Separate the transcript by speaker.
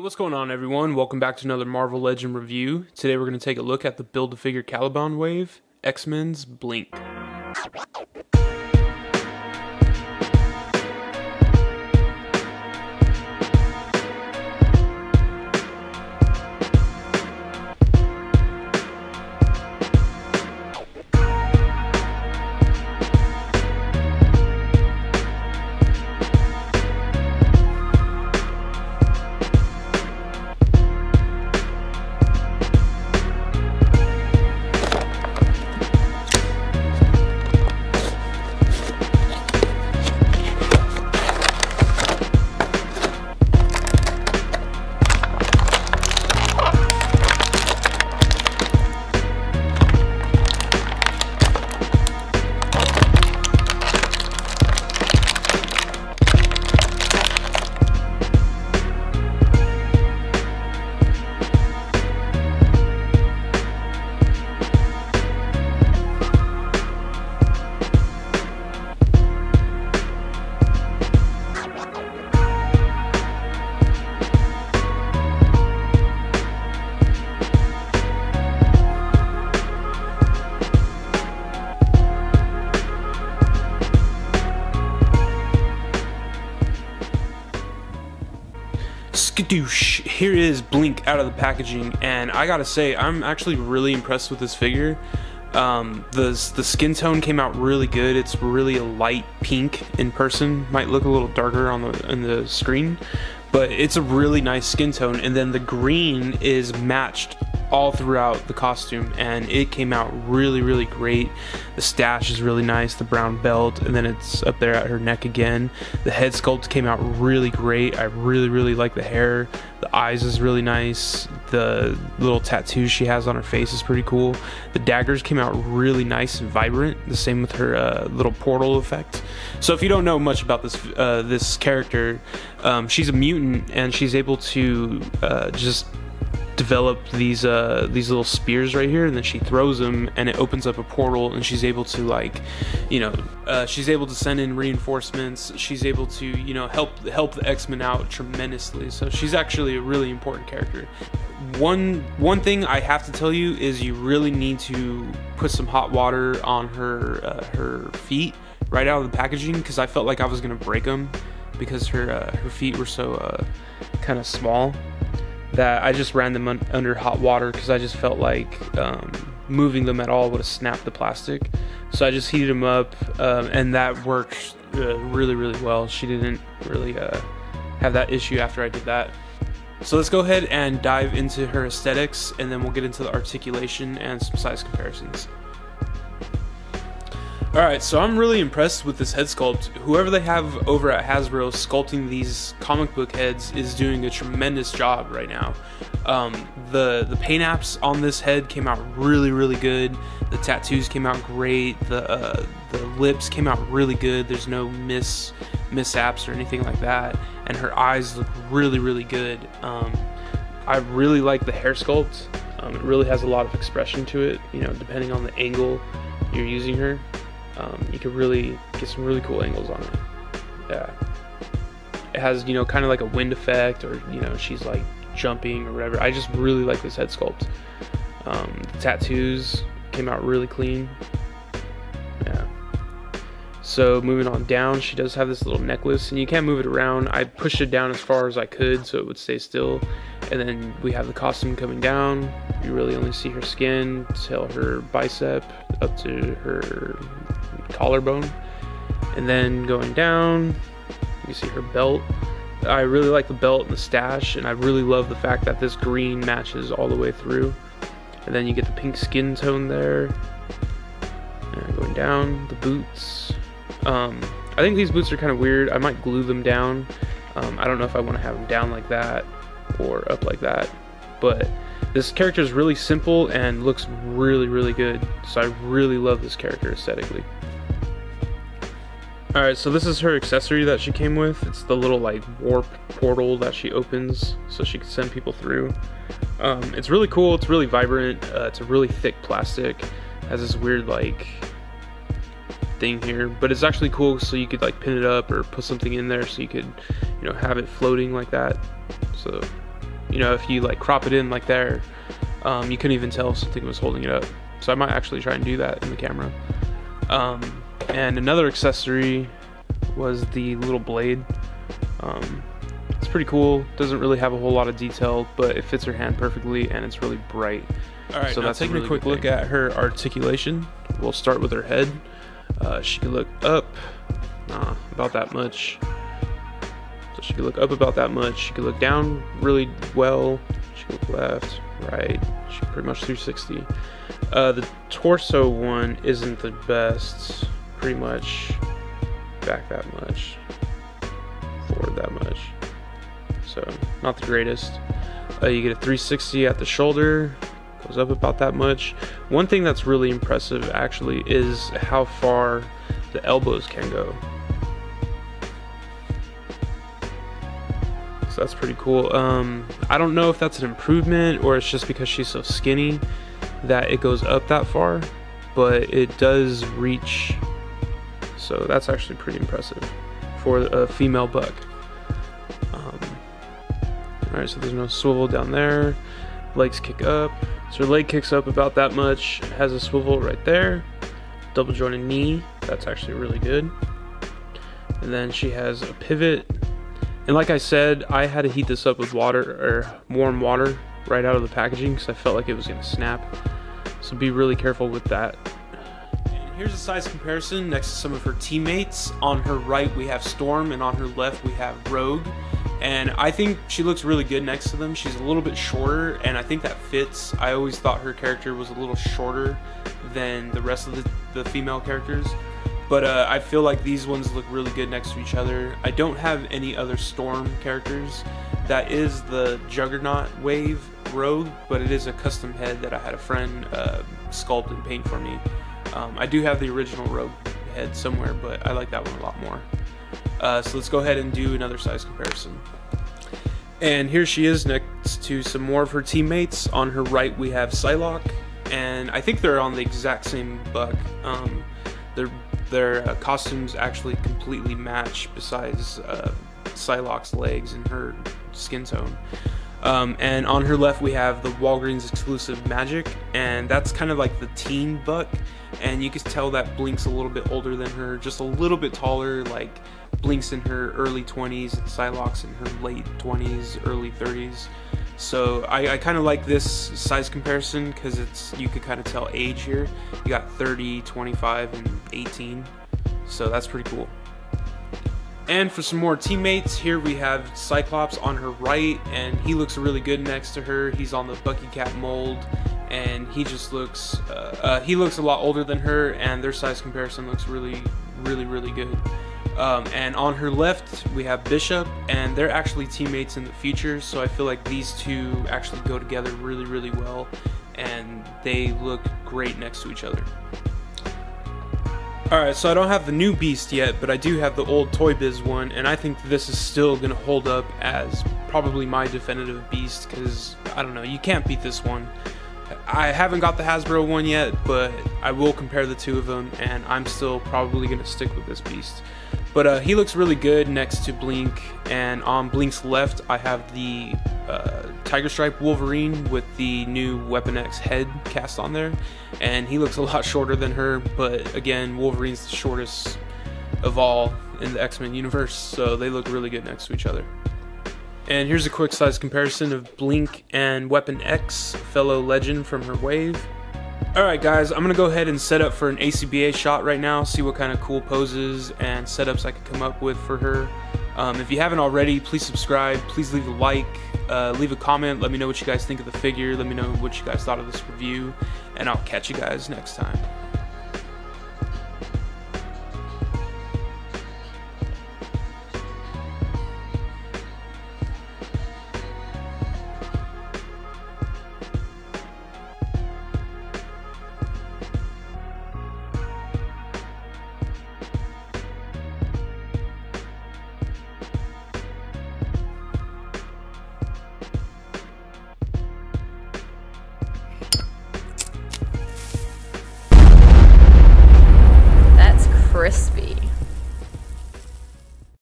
Speaker 1: What's going on, everyone? Welcome back to another Marvel Legend review. Today we're going to take a look at the Build-A-Figure Caliban wave, X-Men's Blink. Skadoosh! Here is Blink out of the packaging, and I gotta say, I'm actually really impressed with this figure. The skin tone came out really good. It's really a light pink in person. Might look a little darker on the screen, but it's a really nice skin tone. And then the green is matched all throughout the costume, and it came out really great. The stash is really nice, the brown belt, and then it's up there at her neck again. The head sculpt came out really great. I really like the hair. The eyes is really nice. The little tattoos she has on her face is pretty cool. The daggers came out really nice and vibrant. The same with her little portal effect. So if you don't know much about this character, she's a mutant, and she's able to just develop these little spears right here, and then she throws them and it opens up a portal, and she's able to, like, she's able to send in reinforcements. She's able to, help the X-Men out tremendously. So she's actually a really important character. One thing I have to tell you is you really need to put some hot water on her feet right out of the packaging, because I felt like I was gonna break them because her feet were so kind of small, that I just ran them under hot water, because I just felt like moving them at all would have snapped the plastic. So I just heated them up, and that worked really well. She didn't really have that issue after I did that. So let's go ahead and dive into her aesthetics, and then we'll get into the articulation and some size comparisons. Alright, so I'm really impressed with this head sculpt. Whoever they have over at Hasbro sculpting these comic book heads is doing a tremendous job right now. The paint apps on this head came out really good. The tattoos came out great. The lips came out really good. There's no mishaps or anything like that. And her eyes look really good. I really like the hair sculpt. It really has a lot of expression to it, depending on the angle you're using her. You can really get some really cool angles on it. Yeah, it has, kind of like a wind effect, or she's like jumping or whatever. I just really like this head sculpt. The tattoos came out really clean. Yeah. So moving on down, she does have this little necklace, and you can't move it around. I pushed it down as far as I could so it would stay still. And then we have the costume coming down. You really only see her skin till her bicep up to her collarbone, and then going down you see her belt. I really like the belt and the stash, and I really love the fact that this green matches all the way through, and then you get the pink skin tone there. And going down, the boots, I think these boots are kind of weird. I might glue them down. I don't know if I want to have them down like that or up like that, but this character is really simple and looks really good, so I really love this character aesthetically. Alright, so this is her accessory that she came with. It's the little like warp portal that she opens so she can send people through. It's really cool, it's really vibrant, it's a really thick plastic. It has this weird like thing here, but it's actually cool, so you could like pin it up or put something in there so you could, you know, have it floating like that. So You know, if you like crop it in like there, you couldn't even tell if something was holding it up. So I might actually try and do that in the camera. And another accessory was the little blade. It's pretty cool. Doesn't really have a whole lot of detail, but it fits her hand perfectly and it's really bright. All right, so now taking a quick look at her articulation. We'll start with her head. She can look up about that much. So she can look up about that much. She can look down really well. She can look left, right. She can pretty much 360. The torso one isn't the best. Pretty much back that much, forward that much. So not the greatest. You get a 360 at the shoulder. Goes up about that much. One thing that's really impressive actually is how far the elbows can go. So that's pretty cool. I don't know if that's an improvement or it's just because she's so skinny that it goes up that far, but it does reach. So that's actually pretty impressive for a female buck. Alright, so there's no swivel down there. Legs kick up. So her leg kicks up about that much. Has a swivel right there. Double jointed knee. That's actually really good. And then she has a pivot. And like I said, I had to heat this up with water, or warm water, right out of the packaging because I felt like it was going to snap. So be really careful with that. And here's a size comparison next to some of her teammates. On her right we have Storm, and on her left we have Rogue. And I think she looks really good next to them. She's a little bit shorter, and I think that fits. I always thought her character was a little shorter than the rest of the female characters. But I feel like these ones look really good next to each other. I don't have any other Storm characters. That is the Juggernaut Wave Rogue, but it is a custom head that I had a friend sculpt and paint for me. I do have the original Rogue head somewhere, but I like that one a lot more. So let's go ahead and do another size comparison. And here she is next to some more of her teammates. On her right we have Psylocke, and I think they're on the exact same buck. Their costumes actually completely match, besides Psylocke's legs and her skin tone. And on her left we have the Walgreens exclusive Magic, and that's kind of like the teen buck, and you can tell that Blink's a little bit older than her, just a little bit taller. Like Blink's in her early 20s and Psylocke's in her late 20s, early 30s. So I kind of like this size comparison because you could kind of tell age here. You got 30, 25, and 18, so that's pretty cool. And for some more teammates, here we have Cyclops on her right, and he looks really good next to her. He's on the Bucky Cat mold, and he just looks he looks a lot older than her, and their size comparison looks really good. And on her left we have Bishop, and they're actually teammates in the future, so I feel like these two actually go together really well, and they look great next to each other. Alright, so I don't have the new Beast yet, but I do have the old Toy Biz one, and I think this is still going to hold up as probably my definitive Beast, because, I don't know, you can't beat this one. I haven't got the Hasbro one yet, but I will compare the two of them, and I'm still probably going to stick with this Beast. But he looks really good next to Blink, and on Blink's left I have the Tiger Stripe Wolverine with the new Weapon X head cast on there, and he looks a lot shorter than her, but again, Wolverine's the shortest of all in the X-Men universe, so they look really good next to each other. And here's a quick size comparison of Blink and Weapon X, fellow legend from her wave. Alright guys, I'm going to go ahead and set up for an ACBA shot right now, see what kind of cool poses and setups I can come up with for her. If you haven't already, please subscribe, please leave a like, leave a comment, let me know what you guys think of the figure, let me know what you guys thought of this review, and I'll catch you guys next time.